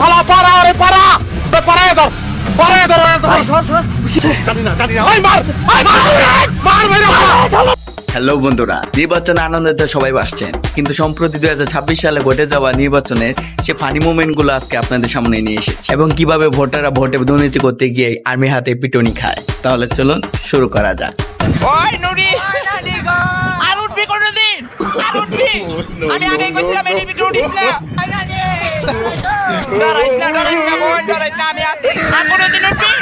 ভালো পারা ওরে পারা পারায় ধর পারায় ধর জানি না ওই মার মার মেরে হ্যালো বন্ধুরা, নির্বাচনে আনন্দে সবাই আসছেন, কিন্তু সম্প্রতি 2026 সালে ঘটে যাওয়া নির্বাচনের সে ফানি মোমেন্ট গুলো আজকে আপনাদের সামনে নিয়ে এসেছে এবং কিভাবে ভোটাররা ভোটে দুর্নীতি করতে গিয়ে আর্মির হাতে পিটুনি খায়। তাহলে চলুন শুরু করা যাক। ওই নুরি আর উঠবি কোনদিন আর উঠবি আমি আগে কইছিলাম এই ভিডিও উঠিস না ডরাইস না বোন ডরাইস না আমি আছি আর কোনদিন উঠবি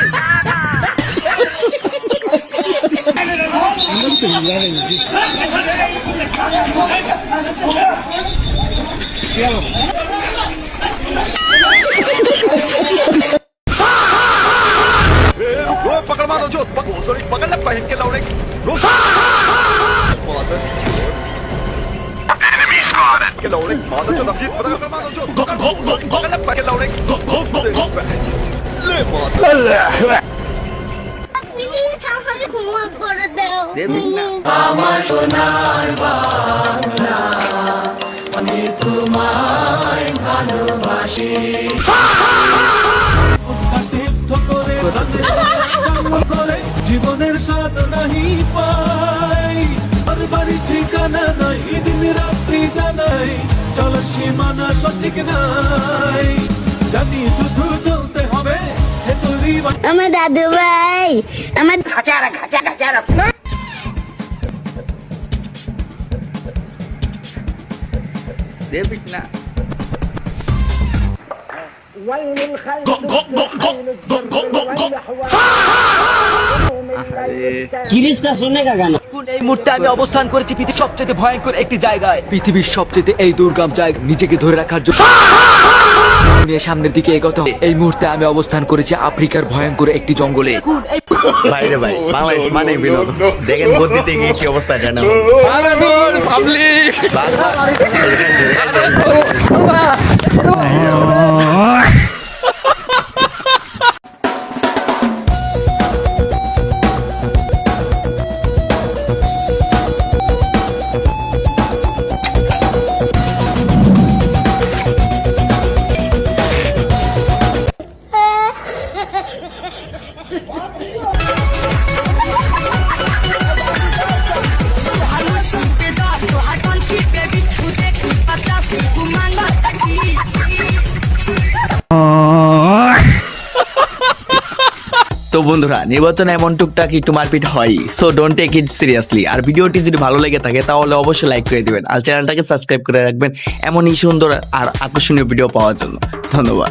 पकड़ मारो जो पकड़ ले पहन के लौड़े के लौड़े मारो जो नफी पकड़ मारो जो पकड़ ले पहन के लौड़े ले मारो প্লিজ আমাকে ক্ষমা করে দাও আমার সোনার বাংলা আমি তোমায় ভালোবাসি জীবনের স্বাদ নাহি পাই আর বাড়ি ঠিকানা নাই দিন রাত্রি জানাই চলার সীমানা সঠিক নাই জানি শুধু চলতে হবে আমার দাদু ভাই আমার দেবিস না এই মুহূর্তে আমি অবস্থান করেছি পৃথিবীর সবচেয়ে ভয়ঙ্কর একটি জায়গায়, পৃথিবীর সবচেয়ে এই দুর্গম জায়গা নিজেকে ধরে রাখার জন্য নিয়ে সামনের দিকে এগোতে হবে। এই মুহূর্তে আমি অবস্থান করেছি আফ্রিকার ভয়ঙ্কর একটি জঙ্গলে। বাইরে ভাই বাংলাদেশ মানে বিনোদন, দেখেন গতিতে গিয়ে কি অবস্থা জানা তো বন্ধুরা, নির্বাচনে এমন টুকটাক একটু মারপিট হয়, so don't take it seriously. আর ভিডিওটি যদি ভালো লেগে থাকে তাহলে অবশ্যই লাইক করে দিবেন আর চ্যানেলটাকে সাবস্ক্রাইব করে রাখবেন এমনই সুন্দর আর আকর্ষণীয় ভিডিও পাওয়ার জন্য। ধন্যবাদ।